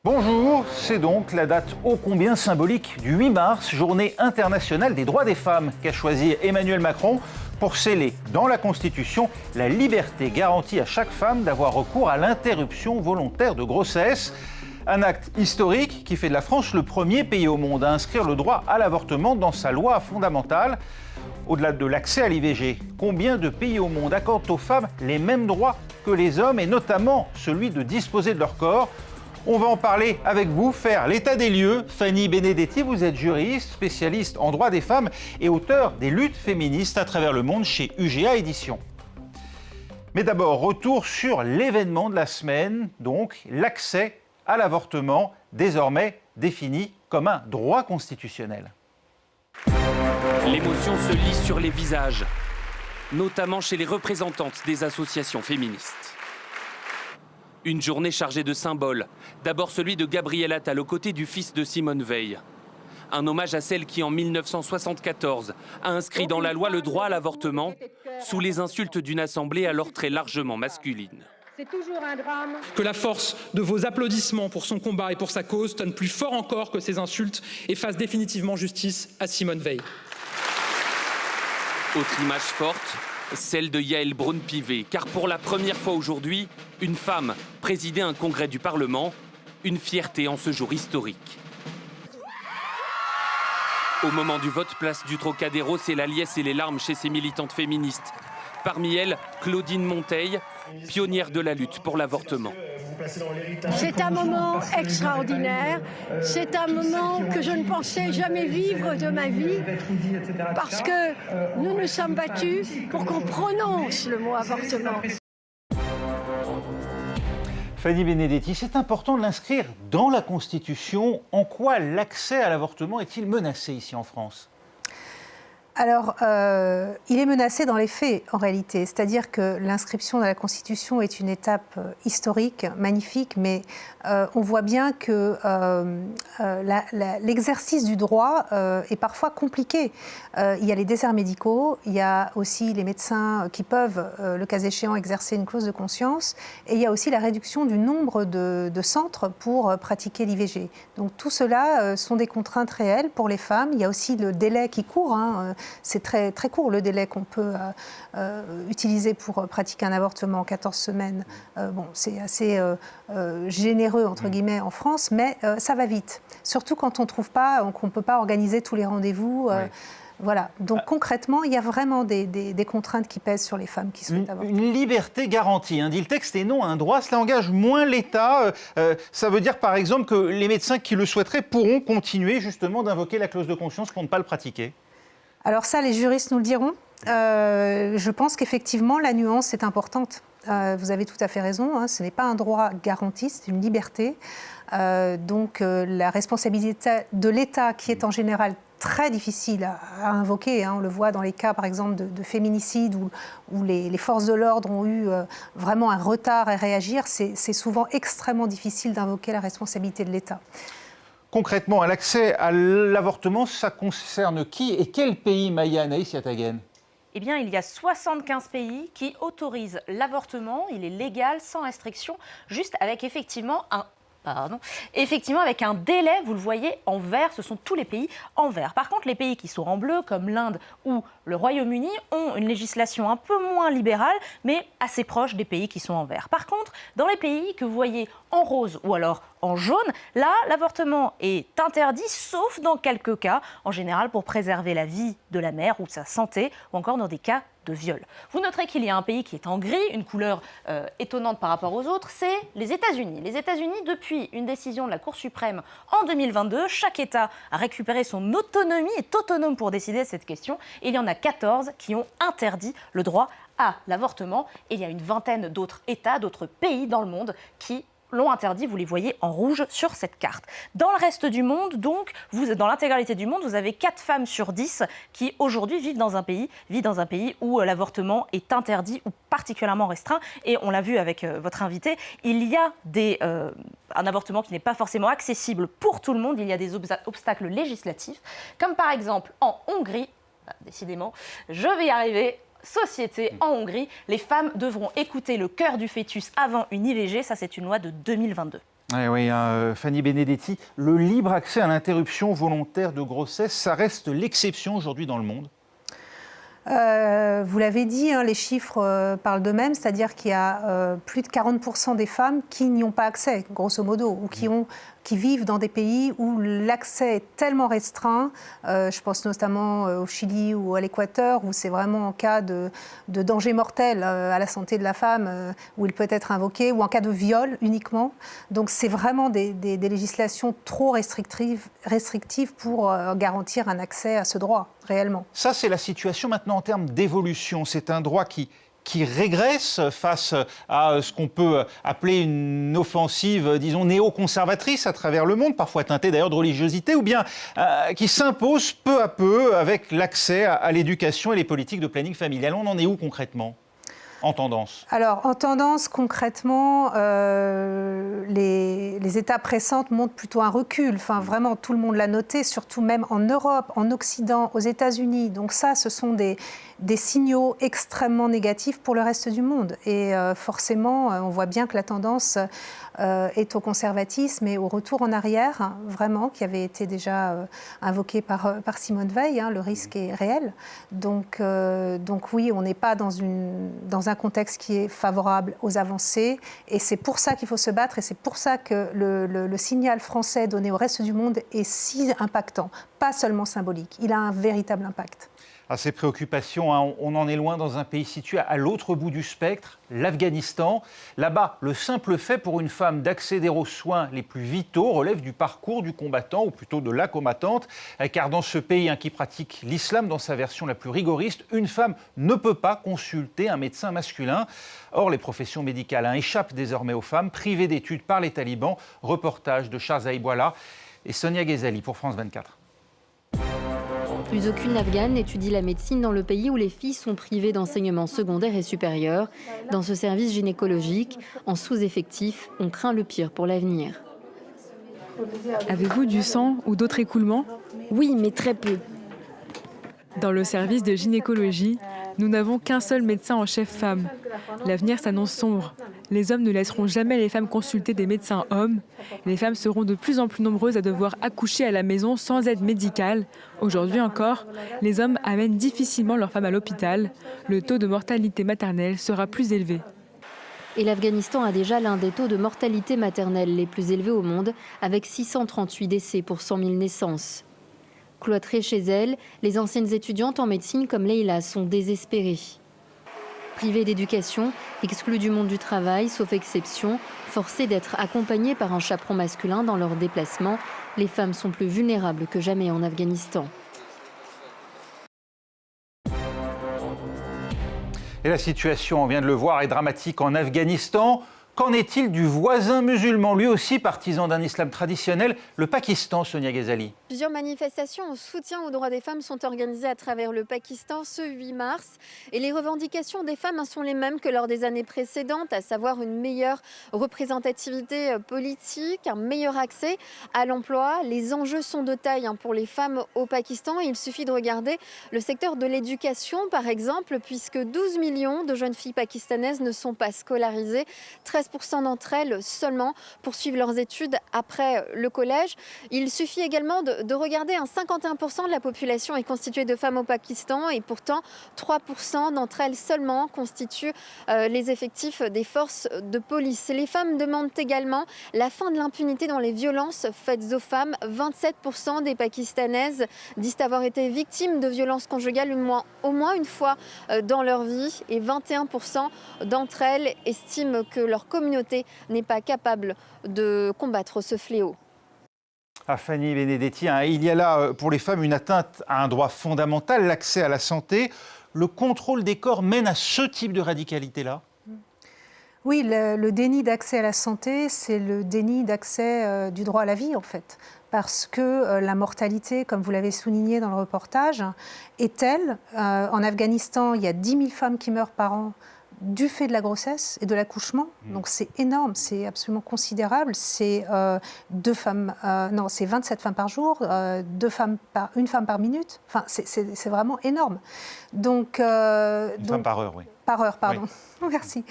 Bonjour, c'est donc la date ô combien symbolique du 8 mars, journée internationale des droits des femmes, qu'a choisi Emmanuel Macron pour sceller dans la Constitution la liberté garantie à chaque femme d'avoir recours à l'interruption volontaire de grossesse. Un acte historique qui fait de la France le premier pays au monde à inscrire le droit à l'avortement dans sa loi fondamentale. Au-delà de l'accès à l'IVG, combien de pays au monde accordent aux femmes les mêmes droits que les hommes, et notamment celui de disposer de leur corps ? On va en parler avec vous, faire l'état des lieux. Fanny Benedetti, vous êtes juriste, spécialiste en droit des femmes et auteur des luttes féministes à travers le monde chez UGA Éditions. Mais d'abord, retour sur l'événement de la semaine, donc l'accès à l'avortement, désormais défini comme un droit constitutionnel. L'émotion se lit sur les visages, notamment chez les représentantes des associations féministes. Une journée chargée de symboles. D'abord celui de Gabriel Attal aux côtés du fils de Simone Veil. Un hommage à celle qui, en 1974, a inscrit dans la loi le droit à l'avortement sous les insultes d'une assemblée alors très largement masculine. C'est toujours un drame. Que la force de vos applaudissements pour son combat et pour sa cause tonne plus fort encore que ces insultes et fasse définitivement justice à Simone Veil. Autre image forte, celle de Yaël Braun-Pivet, car pour la première fois aujourd'hui, une femme présidait un congrès du Parlement, une fierté en ce jour historique. Au moment du vote, place du Trocadéro, c'est la liesse et les larmes chez ces militantes féministes. Parmi elles, Claudine Monteil, pionnière de la lutte pour l'avortement. C'est un moment extraordinaire. C'est un moment que je ne pensais jamais vivre de ma vie parce que nous nous sommes battus pour qu'on prononce le mot avortement. Fanny Benedetti, c'est important de l'inscrire dans la Constitution. En quoi l'accès à l'avortement est-il menacé ici en France ? Alors, il est menacé dans les faits, en réalité. C'est-à-dire que l'inscription dans la Constitution est une étape historique, magnifique, mais on voit bien que l'exercice du droit est parfois compliqué. Il y a les déserts médicaux, il y a aussi les médecins qui peuvent, le cas échéant, exercer une clause de conscience, et il y a aussi la réduction du nombre de centres pour pratiquer l'IVG. Donc tout cela sont des contraintes réelles pour les femmes. Il y a aussi le délai qui court, c'est très, très court le délai qu'on peut utiliser pour pratiquer un avortement en 14 semaines. Bon, c'est assez généreux, entre guillemets, en France, mais ça va vite. Surtout quand on ne trouve pas, qu'on ne peut pas organiser tous les rendez-vous. Oui. Voilà. Donc concrètement, il y a vraiment des contraintes qui pèsent sur les femmes qui souhaitent avorter. Une liberté garantie, dit le texte, et non un droit. Cela engage moins l'État. Ça veut dire par exemple que les médecins qui le souhaiteraient pourront continuer justement d'invoquer la clause de conscience pour ne pas le pratiquer. Alors ça, les juristes nous le diront. Je pense qu'effectivement, la nuance est importante. Vous avez tout à fait raison, ce n'est pas un droit garanti, c'est une liberté. Donc la responsabilité de l'État, qui est en général très difficile à invoquer, on le voit dans les cas par exemple de féminicide où les forces de l'ordre ont eu vraiment un retard à réagir, c'est souvent extrêmement difficile d'invoquer la responsabilité de l'État. Concrètement, l'accès à l'avortement, ça concerne qui et quel pays, Maya Anaïs Yatagen ? Eh bien, il y a 75 pays qui autorisent l'avortement. Il est légal, sans restriction, juste avec effectivement avec un délai, vous le voyez, en vert, ce sont tous les pays en vert. Par contre, les pays qui sont en bleu, comme l'Inde ou le Royaume-Uni, ont une législation un peu moins libérale, mais assez proche des pays qui sont en vert. Par contre, dans les pays que vous voyez en rose ou alors en jaune, là, l'avortement est interdit, sauf dans quelques cas, en général pour préserver la vie de la mère ou sa santé, ou encore dans des cas de viol. Vous noterez qu'il y a un pays qui est en gris, une couleur étonnante par rapport aux autres, c'est les États-Unis. Les États-Unis, depuis une décision de la Cour suprême en 2022, chaque État a récupéré son autonomie, est autonome pour décider de cette question. Et il y en a 14 qui ont interdit le droit à l'avortement. Et il y a une vingtaine d'autres États, d'autres pays dans le monde qui l'ont interdit, vous les voyez en rouge sur cette carte. Dans le reste du monde, donc, dans l'intégralité du monde, vous avez 4 femmes sur 10 qui aujourd'hui vivent dans un pays où l'avortement est interdit ou particulièrement restreint. Et on l'a vu avec votre invité, il y a un avortement qui n'est pas forcément accessible pour tout le monde. Il y a des obstacles législatifs, comme par exemple en Hongrie, décidément, je vais y arriver. Société en Hongrie, les femmes devront écouter le cœur du fœtus avant une IVG, ça c'est une loi de 2022. Oui, Fanny Benedetti, le libre accès à l'interruption volontaire de grossesse, ça reste l'exception aujourd'hui dans le monde? Vous l'avez dit, les chiffres parlent d'eux-mêmes, c'est-à-dire qu'il y a plus de 40% des femmes qui n'y ont pas accès, grosso modo, ou qui vivent dans des pays où l'accès est tellement restreint, je pense notamment au Chili ou à l'Équateur, où c'est vraiment en cas de danger mortel à la santé de la femme, où il peut être invoqué, ou en cas de viol uniquement. Donc c'est vraiment des législations trop restrictives pour garantir un accès à ce droit, réellement. Ça, c'est la situation maintenant en termes d'évolution. C'est un droit qui régresse face à ce qu'on peut appeler une offensive, disons, néoconservatrice à travers le monde, parfois teintée d'ailleurs de religiosité, ou bien qui s'impose peu à peu avec l'accès à l'éducation et les politiques de planning familial. On en est où concrètement ? En tendance? Alors, en tendance, concrètement, les étapes récentes montrent plutôt un recul. Enfin, vraiment, tout le monde l'a noté, surtout même en Europe, en Occident, aux États-Unis. Donc ça, ce sont des signaux extrêmement négatifs pour le reste du monde. Et forcément, on voit bien que la tendance est au conservatisme et au retour en arrière, hein, vraiment, qui avait été déjà invoqué par Simone Veil. Hein, le risque est réel. Donc oui, on n'est pas dans un contexte qui est favorable aux avancées. Et c'est pour ça qu'il faut se battre. Et c'est pour ça que le signal français donné au reste du monde est si impactant, pas seulement symbolique. Il a un véritable impact. À ces préoccupations, hein, on en est loin dans un pays situé à l'autre bout du spectre, l'Afghanistan. Là-bas, le simple fait pour une femme d'accéder aux soins les plus vitaux relève du parcours du combattant, ou plutôt de la combattante, car dans ce pays qui pratique l'islam dans sa version la plus rigoriste, une femme ne peut pas consulter un médecin masculin. Or, les professions médicales échappent désormais aux femmes, privées d'études par les talibans. Reportage de Charles Aïbouala et Sonia Ghezali pour France 24. Plus aucune Afghane n'étudie la médecine dans le pays où les filles sont privées d'enseignement secondaire et supérieur. Dans ce service gynécologique, en sous-effectif, on craint le pire pour l'avenir. Avez-vous du sang ou d'autres écoulements? Oui, mais très peu. Dans le service de gynécologie, nous n'avons qu'un seul médecin en chef femme. L'avenir s'annonce sombre. Les hommes ne laisseront jamais les femmes consulter des médecins hommes. Les femmes seront de plus en plus nombreuses à devoir accoucher à la maison sans aide médicale. Aujourd'hui encore, les hommes amènent difficilement leurs femmes à l'hôpital. Le taux de mortalité maternelle sera plus élevé. Et l'Afghanistan a déjà l'un des taux de mortalité maternelle les plus élevés au monde, avec 638 décès pour 100 000 naissances. Cloîtrées chez elles, les anciennes étudiantes en médecine comme Leïla sont désespérées. Privées d'éducation, exclues du monde du travail, sauf exception, forcées d'être accompagnées par un chaperon masculin dans leurs déplacements, les femmes sont plus vulnérables que jamais en Afghanistan. Et la situation, on vient de le voir, est dramatique en Afghanistan. Qu'en est-il du voisin musulman, lui aussi partisan d'un islam traditionnel, le Pakistan, Sonia Ghezali? Plusieurs manifestations en soutien aux droits des femmes sont organisées à travers le Pakistan ce 8 mars. Et les revendications des femmes sont les mêmes que lors des années précédentes, à savoir une meilleure représentativité politique, un meilleur accès à l'emploi. Les enjeux sont de taille pour les femmes au Pakistan. Il suffit de regarder le secteur de l'éducation, par exemple, puisque 12 millions de jeunes filles pakistanaises ne sont pas scolarisées. 13% d'entre elles seulement poursuivent leurs études après le collège. Il suffit également de regarder, 51% de la population est constituée de femmes au Pakistan et pourtant 3% d'entre elles seulement constituent les effectifs des forces de police. Les femmes demandent également la fin de l'impunité dans les violences faites aux femmes. 27% des Pakistanaises disent avoir été victimes de violences conjugales au moins une fois dans leur vie et 21% d'entre elles estiment que leur communauté n'est pas capable de combattre ce fléau. Fanny Benedetti, il y a là pour les femmes une atteinte à un droit fondamental, l'accès à la santé. Le contrôle des corps mène à ce type de radicalité-là? Oui, le déni d'accès à la santé, c'est le déni d'accès du droit à la vie, en fait. Parce que la mortalité, comme vous l'avez souligné dans le reportage, est telle. En Afghanistan, il y a 10 000 femmes qui meurent par an du fait de la grossesse et de l'accouchement. Donc c'est énorme, c'est absolument considérable. C'est 27 femmes par jour, une femme par minute. Enfin, c'est vraiment énorme. Donc, une femme par heure, oui. Par heure, pardon. Oui. Merci.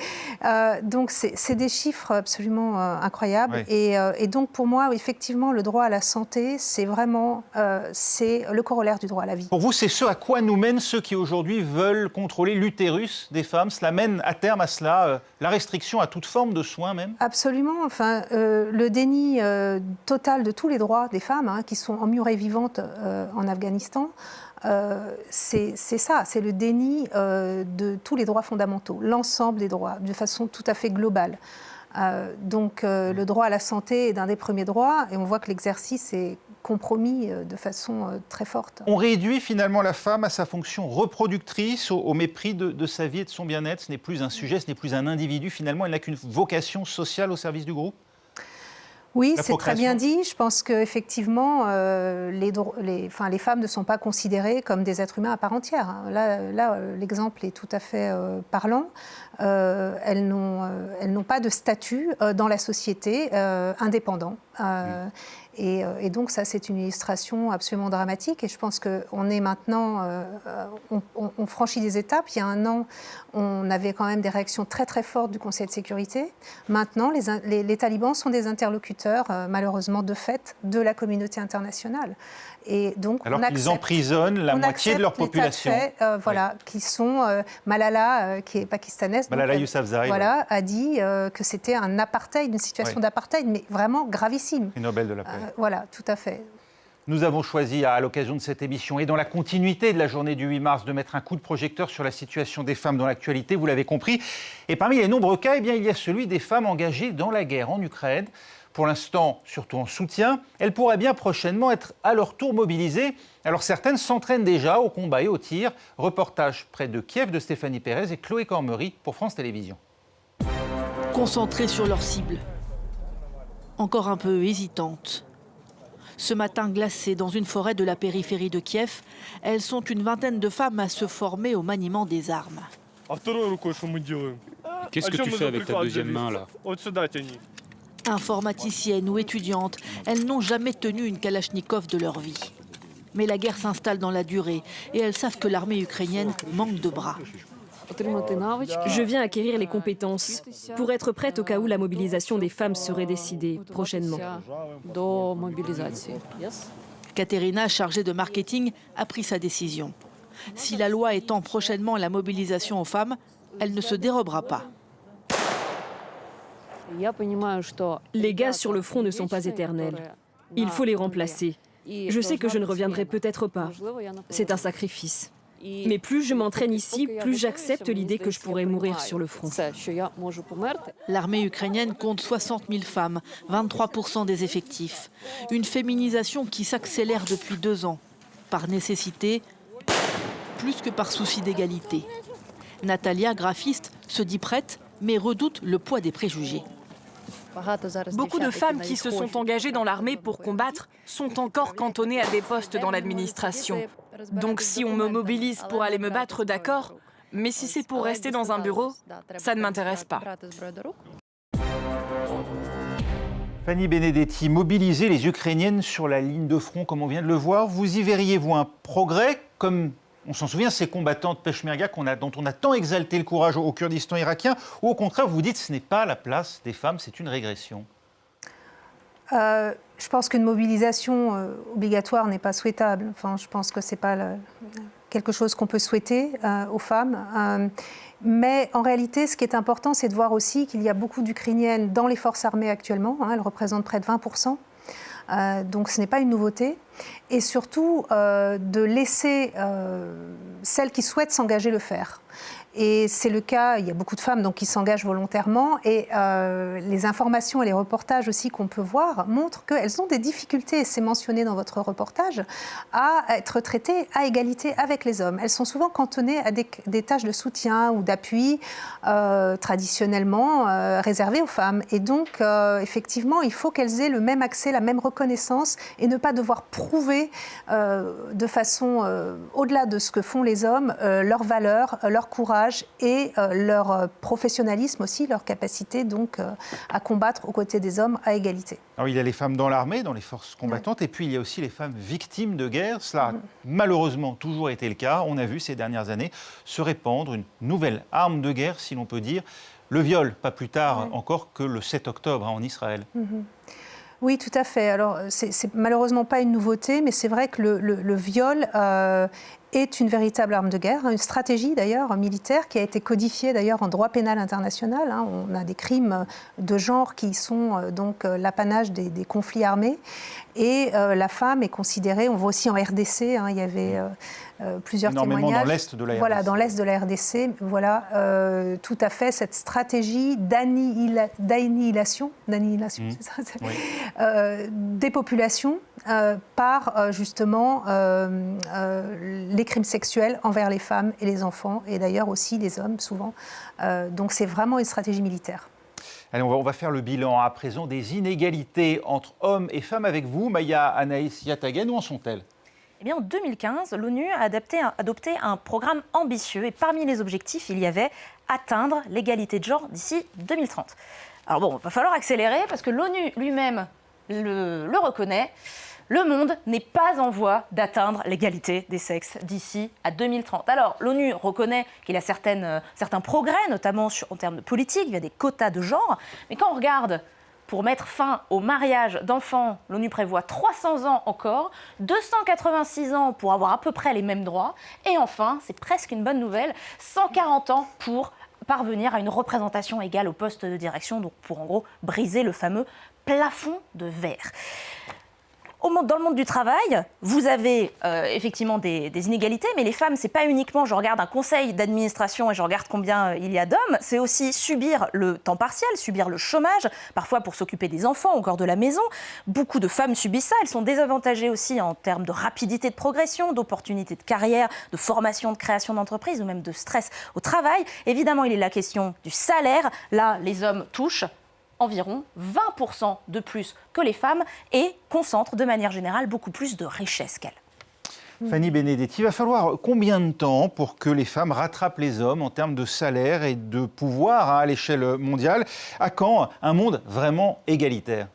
Donc, c'est des chiffres absolument incroyables. Oui. Et donc, pour moi, effectivement, le droit à la santé, c'est vraiment c'est le corollaire du droit à la vie. Pour vous, c'est ce à quoi nous mènent ceux qui, aujourd'hui, veulent contrôler l'utérus des femmes? Cela mène à terme à cela, la restriction à toute forme de soins, même? Absolument. Enfin, le déni total de tous les droits des femmes, qui sont emmurées vivantes en Afghanistan, c'est ça, c'est le déni de tous les droits fondamentaux, l'ensemble des droits, de façon tout à fait globale. Donc le droit à la santé est d'un des premiers droits et on voit que l'exercice est compromis de façon très forte. On réduit finalement la femme à sa fonction reproductrice, au mépris de sa vie et de son bien-être. Ce n'est plus un sujet, ce n'est plus un individu. Finalement, elle n'a qu'une vocation sociale au service du groupe. Oui, c'est très bien dit. Je pense qu'effectivement, les femmes ne sont pas considérées comme des êtres humains à part entière. Là l'exemple est tout à fait parlant. Elles n'ont pas de statut dans la société indépendant. Et donc ça, c'est une illustration absolument dramatique. Et je pense qu'on est maintenant, on franchit des étapes. Il y a un an, on avait quand même des réactions très très fortes du Conseil de sécurité. Maintenant, les talibans sont des interlocuteurs, malheureusement de fait, de la communauté internationale. Et donc, alors qu'ils emprisonnent la moitié de leur population. Voilà, qui sont Malala, qui est pakistanaise. Malala Yousafzai. Voilà, a dit que c'était un apartheid, une situation d'apartheid, mais vraiment gravissime. Prix Nobel de la paix. Voilà, tout à fait. Nous avons choisi, à l'occasion de cette émission et dans la continuité de la journée du 8 mars, de mettre un coup de projecteur sur la situation des femmes dans l'actualité, vous l'avez compris. Et parmi les nombreux cas, il y a celui des femmes engagées dans la guerre en Ukraine. Pour l'instant, surtout en soutien, elles pourraient bien prochainement être à leur tour mobilisées. Alors certaines s'entraînent déjà au combat et au tir. Reportage près de Kiev de Stéphanie Pérez et Chloé Cormery pour France Télévisions. Concentrées sur leur cible, encore un peu hésitantes. Ce matin glacé dans une forêt de la périphérie de Kiev, elles sont une vingtaine de femmes à se former au maniement des armes. Qu'est-ce que tu fais avec ta deuxième main là ? Informaticiennes ou étudiantes, elles n'ont jamais tenu une kalachnikov de leur vie. Mais la guerre s'installe dans la durée et elles savent que l'armée ukrainienne manque de bras. Je viens acquérir les compétences pour être prête au cas où la mobilisation des femmes serait décidée prochainement. Katerina, chargée de marketing, a pris sa décision. Si la loi étend prochainement la mobilisation aux femmes, elle ne se dérobera pas. Les gaz sur le front ne sont pas éternels. Il faut les remplacer. Je sais que je ne reviendrai peut-être pas. C'est un sacrifice. Mais plus je m'entraîne ici, plus j'accepte l'idée que je pourrais mourir sur le front. L'armée ukrainienne compte 60 000 femmes, 23% des effectifs. Une féminisation qui s'accélère depuis 2 ans. Par nécessité, plus que par souci d'égalité. Natalia, graphiste, se dit prête, mais redoute le poids des préjugés. Beaucoup de femmes qui se sont engagées dans l'armée pour combattre sont encore cantonnées à des postes dans l'administration. Donc si on me mobilise pour aller me battre, d'accord, mais si c'est pour rester dans un bureau, ça ne m'intéresse pas. Fanny Benedetti, mobiliser les Ukrainiennes sur la ligne de front, comme on vient de le voir, vous y verriez-vous un progrès, comme on s'en souvient, ces combattantes Peshmerga dont on a tant exalté le courage au Kurdistan irakien, ou au contraire, vous dites que ce n'est pas la place des femmes, c'est une régression? Je pense qu'une mobilisation obligatoire n'est pas souhaitable. Enfin, je pense que ce n'est pas quelque chose qu'on peut souhaiter aux femmes. Mais en réalité, ce qui est important, c'est de voir aussi qu'il y a beaucoup d'Ukrainiennes dans les forces armées actuellement. Elles représentent près de 20%. Donc ce n'est pas une nouveauté. Et surtout, de laisser celles qui souhaitent s'engager le faire. Et c'est le cas, il y a beaucoup de femmes donc, qui s'engagent volontairement et les informations et les reportages aussi qu'on peut voir montrent qu'elles ont des difficultés, et c'est mentionné dans votre reportage, à être traitées à égalité avec les hommes. Elles sont souvent cantonnées à des tâches de soutien ou d'appui traditionnellement réservées aux femmes. Et donc, effectivement, il faut qu'elles aient le même accès, la même reconnaissance et ne pas devoir prouver prouver de façon au-delà de ce que font les hommes, leur valeur, leur courage et leur professionnalisme aussi, leur capacité donc à combattre aux côtés des hommes à égalité. Alors, il y a les femmes dans l'armée, dans les forces combattantes, et puis il y a aussi les femmes victimes de guerre. Cela a malheureusement toujours été le cas. On a vu ces dernières années se répandre une nouvelle arme de guerre, si l'on peut dire, le viol, pas plus tard encore que le 7 octobre en Israël. Oui, tout à fait. Alors, c'est malheureusement pas une nouveauté, mais c'est vrai que le viol est une véritable arme de guerre, une stratégie d'ailleurs militaire qui a été codifiée d'ailleurs en droit pénal international. On a des crimes de genre qui sont donc l'apanage des conflits armés. Et la femme est considérée, on voit aussi en RDC, il y avait plusieurs témoignages. Dans l'Est de la RDC. Voilà, dans l'Est de la RDC, voilà, tout à fait cette stratégie d'annihilation, c'est ça, des populations par justement les crimes sexuels envers les femmes et les enfants, et d'ailleurs aussi les hommes souvent. Donc c'est vraiment une stratégie militaire. Allez, on va faire le bilan à présent des inégalités entre hommes et femmes avec vous. Maya Anaïs Yatagen, où en sont-elles ? Eh bien, en 2015, l'ONU a adopté un programme ambitieux et parmi les objectifs, il y avait atteindre l'égalité de genre d'ici 2030. Alors bon, il va falloir accélérer parce que l'ONU lui-même le reconnaît. Le monde n'est pas en voie d'atteindre l'égalité des sexes d'ici à 2030. Alors, l'ONU reconnaît qu'il y a certains progrès, notamment en termes de politique, via des quotas de genre. Mais quand on regarde, pour mettre fin au mariage d'enfants, l'ONU prévoit 300 ans encore, 286 ans pour avoir à peu près les mêmes droits. Et enfin, c'est presque une bonne nouvelle, 140 ans pour parvenir à une représentation égale au poste de direction, donc pour en gros briser le fameux plafond de verre. Dans le monde du travail, vous avez effectivement des inégalités, mais les femmes, c'est pas uniquement je regarde un conseil d'administration et je regarde combien il y a d'hommes, c'est aussi subir le temps partiel, subir le chômage, parfois pour s'occuper des enfants ou encore de la maison. Beaucoup de femmes subissent ça, elles sont désavantagées aussi en termes de rapidité de progression, d'opportunités de carrière, de formation, de création d'entreprise ou même de stress au travail. Évidemment, il est la question du salaire. Là, les hommes touchent environ 20% de plus que les femmes et concentrent de manière générale beaucoup plus de richesses qu'elles. Fanny Benedetti, il va falloir combien de temps pour que les femmes rattrapent les hommes en termes de salaire et de pouvoir à l'échelle mondiale ? À quand un monde vraiment égalitaire ?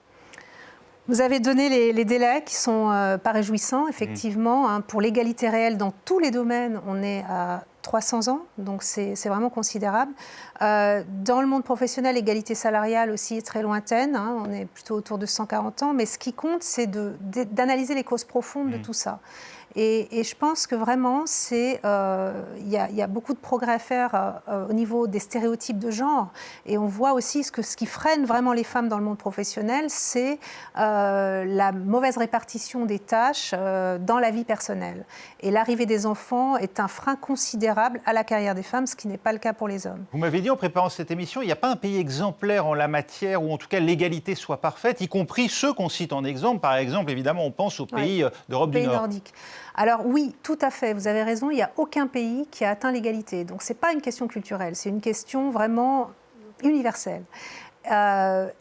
Vous avez donné les délais qui sont pas réjouissants, effectivement. Pour l'égalité réelle dans tous les domaines, on est à 300 ans, donc c'est vraiment considérable. Dans le monde professionnel, l'égalité salariale aussi est très lointaine, on est plutôt autour de 140 ans, mais ce qui compte, c'est d'analyser les causes profondes de tout ça. Et je pense que vraiment, il y a beaucoup de progrès à faire au niveau des stéréotypes de genre. Et on voit aussi ce qui freine vraiment les femmes dans le monde professionnel, c'est la mauvaise répartition des tâches dans la vie personnelle. Et l'arrivée des enfants est un frein considérable à la carrière des femmes, ce qui n'est pas le cas pour les hommes. Vous m'avez dit en préparant cette émission, il n'y a pas un pays exemplaire en la matière où en tout cas l'égalité soit parfaite, y compris ceux qu'on cite en exemple. Par exemple, évidemment, on pense aux pays d'Europe du Nord. Nordiques. Alors oui, tout à fait, vous avez raison, il n'y a aucun pays qui a atteint l'égalité. Donc ce n'est pas une question culturelle, c'est une question vraiment universelle.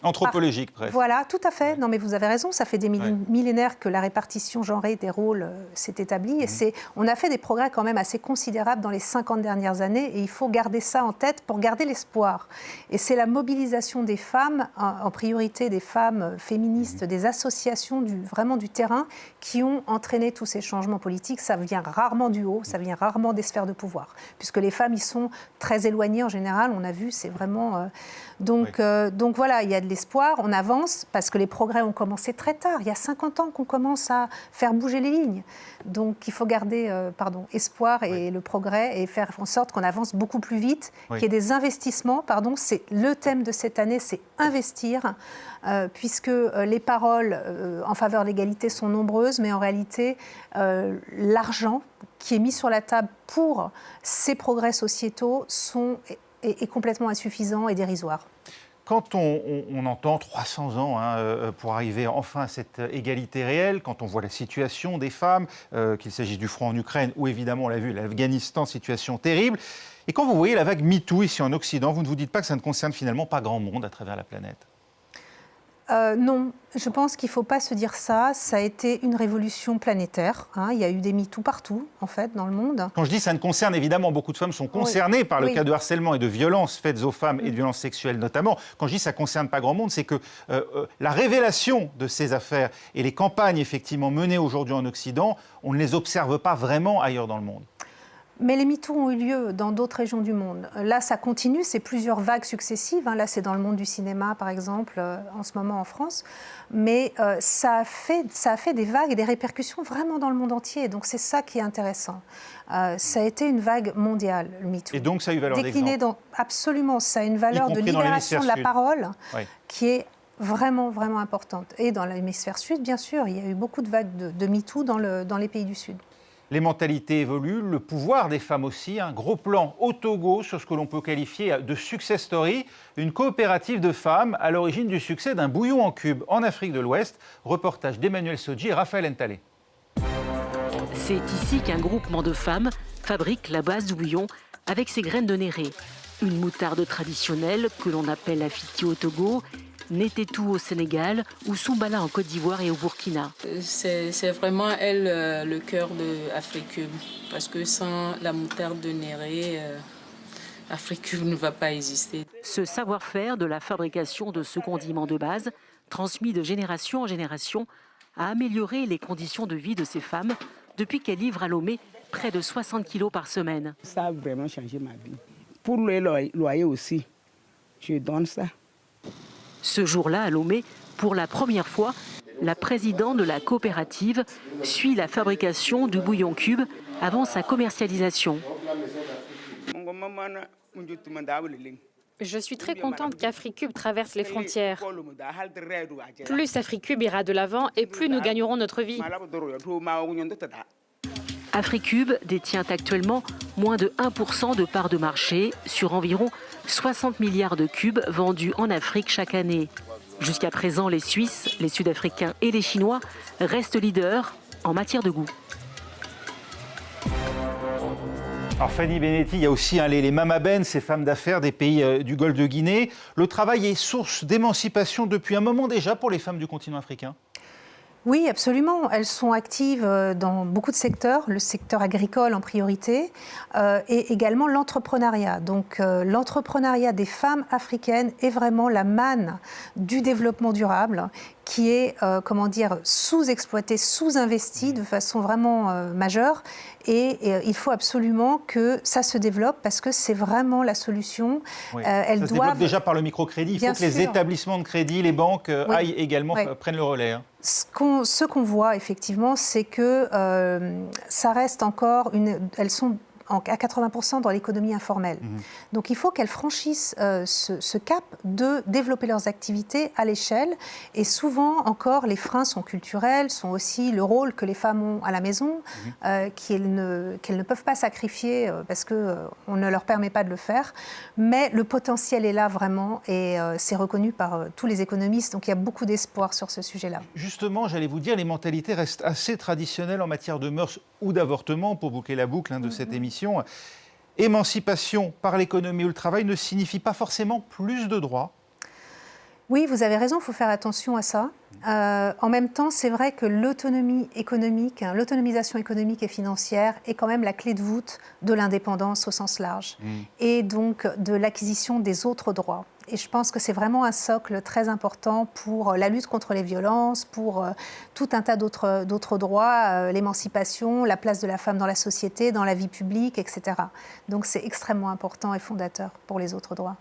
Anthropologique, presque. Voilà, tout à fait. Non, mais vous avez raison, ça fait des millénaires que la répartition genrée des rôles s'est établie. Et on a fait des progrès quand même assez considérables dans les 50 dernières années. Et il faut garder ça en tête pour garder l'espoir. Et c'est la mobilisation des femmes, en priorité des femmes féministes, des associations vraiment du terrain, qui ont entraîné tous ces changements politiques. Ça vient rarement du haut, ça vient rarement des sphères de pouvoir. Puisque les femmes y sont très éloignées en général, on a vu, c'est vraiment... Donc voilà, il y a de l'espoir, on avance, parce que les progrès ont commencé très tard. Il y a 50 ans qu'on commence à faire bouger les lignes. Donc il faut garder espoir et le progrès et faire en sorte qu'on avance beaucoup plus vite, qu'il y ait des investissements. C'est le thème de cette année, c'est investir, puisque les paroles en faveur de l'égalité sont nombreuses, mais en réalité, l'argent qui est mis sur la table pour ces progrès sociétaux est complètement insuffisant et dérisoire. Quand on entend 300 ans pour arriver enfin à cette égalité réelle, quand on voit la situation des femmes, qu'il s'agisse du front en Ukraine ou évidemment, on l'a vu, l'Afghanistan, situation terrible, et quand vous voyez la vague MeToo ici en Occident, vous ne vous dites pas que ça ne concerne finalement pas grand monde à travers la planète ? Non, je pense qu'il ne faut pas se dire ça. Ça a été une révolution planétaire. Hein. Il y a eu des MeToo partout, en fait, dans le monde. Quand je dis ça ne concerne, évidemment, beaucoup de femmes sont concernées par le cas de harcèlement et de violences faites aux femmes et de violences sexuelles notamment. Quand je dis ça ne concerne pas grand monde, c'est que la révélation de ces affaires et les campagnes effectivement menées aujourd'hui en Occident, on ne les observe pas vraiment ailleurs dans le monde. Mais les MeToo ont eu lieu dans d'autres régions du monde. Là, ça continue, c'est plusieurs vagues successives. Hein. Là, c'est dans le monde du cinéma, par exemple, en ce moment en France. Mais ça a fait des vagues et des répercussions vraiment dans le monde entier. Donc, c'est ça qui est intéressant. Ça a été une vague mondiale, le MeToo. Et donc, ça a eu valeur d'exemple. Absolument, ça a une valeur de libération de la parole qui est vraiment, vraiment importante. Et dans l'hémisphère sud, bien sûr, il y a eu beaucoup de vagues de MeToo dans les pays du Sud. Les mentalités évoluent, le pouvoir des femmes aussi. Un gros plan au Togo sur ce que l'on peut qualifier de success story, une coopérative de femmes à l'origine du succès d'un bouillon en cube en Afrique de l'Ouest. Reportage d'Emmanuel Sodji et Raphaël Ntalé. C'est ici qu'un groupement de femmes fabrique la base du bouillon avec ses graines de néré. Une moutarde traditionnelle que l'on appelle la fiti au Togo, Netetou au Sénégal ou Soumbala en Côte d'Ivoire et au Burkina. C'est vraiment elle le cœur de Africube, parce que sans la moutarde de Néré, Africube ne va pas exister. Ce savoir-faire de la fabrication de ce condiment de base, transmis de génération en génération, a amélioré les conditions de vie de ces femmes depuis qu'elles livrent à Lomé près de 60 kilos par semaine. Ça a vraiment changé ma vie. Pour le loyer aussi, je donne ça. Ce jour-là, à Lomé, pour la première fois, la présidente de la coopérative suit la fabrication du bouillon cube avant sa commercialisation. Je suis très contente qu'Africube traverse les frontières. Plus Africube ira de l'avant et plus nous gagnerons notre vie. Africube détient actuellement moins de 1% de part de marché sur environ 60 milliards de cubes vendus en Afrique chaque année. Jusqu'à présent, les Suisses, les Sud-Africains et les Chinois restent leaders en matière de goût. Alors Fanny Benetti, il y a aussi les mamaben, ces femmes d'affaires des pays du Golfe de Guinée. Le travail est source d'émancipation depuis un moment déjà pour les femmes du continent africain. Oui, absolument. Elles sont actives dans beaucoup de secteurs, le secteur agricole en priorité, et également l'entrepreneuriat. Donc l'entrepreneuriat des femmes africaines est vraiment la manne du développement durable, qui est, sous-exploité, sous-investi de façon vraiment majeure. Et il faut absolument que ça se développe parce que c'est vraiment la solution. Oui. Ça se développe déjà par le microcrédit. Il faut que les établissements de crédit, les banques aillent également, prennent le relais. Hein. Ce qu'on voit effectivement, c'est que ça reste encore elles sont à 80% dans l'économie informelle. Donc il faut qu'elles franchissent ce cap de développer leurs activités à l'échelle. Et souvent encore, les freins sont culturels, sont aussi le rôle que les femmes ont à la maison, qu'elles ne peuvent pas sacrifier parce qu'on ne leur permet pas de le faire. Mais le potentiel est là vraiment et c'est reconnu par tous les économistes. Donc il y a beaucoup d'espoir sur ce sujet-là. Justement, j'allais vous dire, les mentalités restent assez traditionnelles en matière de mœurs ou d'avortement, pour boucler la boucle de cette émission. Émancipation par l'économie ou le travail ne signifie pas forcément plus de droits. Oui, vous avez raison, il faut faire attention à ça. En même temps, c'est vrai que l'autonomie économique, l'autonomisation économique et financière est quand même la clé de voûte de l'indépendance au sens large et donc de l'acquisition des autres droits. Et je pense que c'est vraiment un socle très important pour la lutte contre les violences, pour tout un tas d'autres droits, l'émancipation, la place de la femme dans la société, dans la vie publique, etc. Donc c'est extrêmement important et fondateur pour les autres droits.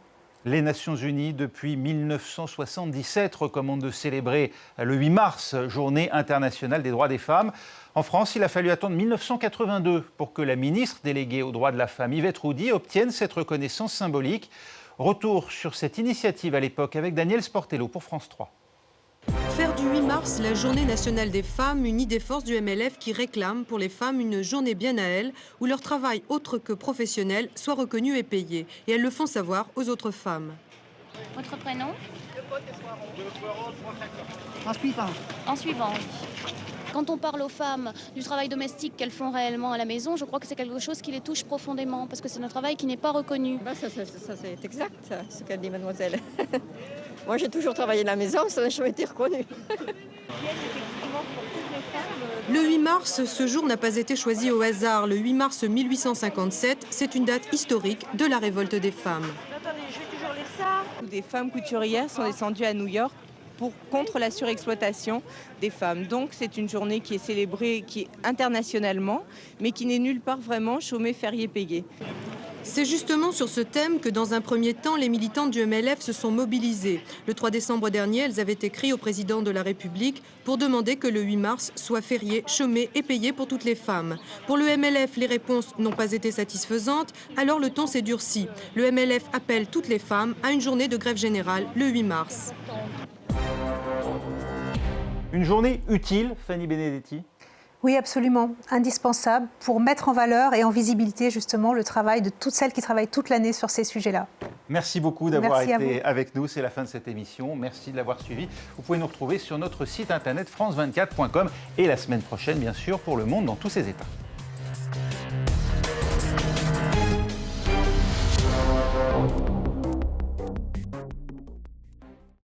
Les Nations Unies, depuis 1977, recommandent de célébrer le 8 mars, Journée internationale des droits des femmes. En France, il a fallu attendre 1982 pour que la ministre déléguée aux droits de la femme, Yvette Roudy, obtienne cette reconnaissance symbolique. Retour sur cette initiative à l'époque avec Daniel Sportello pour France 3. Faire du 8 mars la journée nationale des femmes, une idée force du MLF qui réclame pour les femmes une journée bien à elles, où leur travail autre que professionnel soit reconnu et payé. Et elles le font savoir aux autres femmes. Votre prénom ? En suivant, oui. Quand on parle aux femmes du travail domestique qu'elles font réellement à la maison, je crois que c'est quelque chose qui les touche profondément, parce que c'est un travail qui n'est pas reconnu. Ça c'est exact, ce qu'a dit mademoiselle. Moi, j'ai toujours travaillé à la maison, ça n'a jamais été reconnu. Le 8 mars, ce jour n'a pas été choisi au hasard. Le 8 mars 1857, c'est une date historique de la révolte des femmes. Attendez, je vais toujours lire ça. Des femmes couturières sont descendues à New York contre la surexploitation des femmes. Donc c'est une journée qui est célébrée internationalement, mais qui n'est nulle part vraiment chômée, férié, payé. C'est justement sur ce thème que dans un premier temps, les militantes du MLF se sont mobilisées. Le 3 décembre dernier, elles avaient écrit au président de la République pour demander que le 8 mars soit férié, chômé et payé pour toutes les femmes. Pour le MLF, les réponses n'ont pas été satisfaisantes, alors le ton s'est durci. Le MLF appelle toutes les femmes à une journée de grève générale le 8 mars. Une journée utile, Fanny Benedetti? Oui, absolument, indispensable pour mettre en valeur et en visibilité justement le travail de toutes celles qui travaillent toute l'année sur ces sujets-là. Merci beaucoup d'avoir été avec nous, c'est la fin de cette émission. Merci de l'avoir suivi. Vous pouvez nous retrouver sur notre site internet france24.com et la semaine prochaine, bien sûr, pour Le Monde dans tous ses états.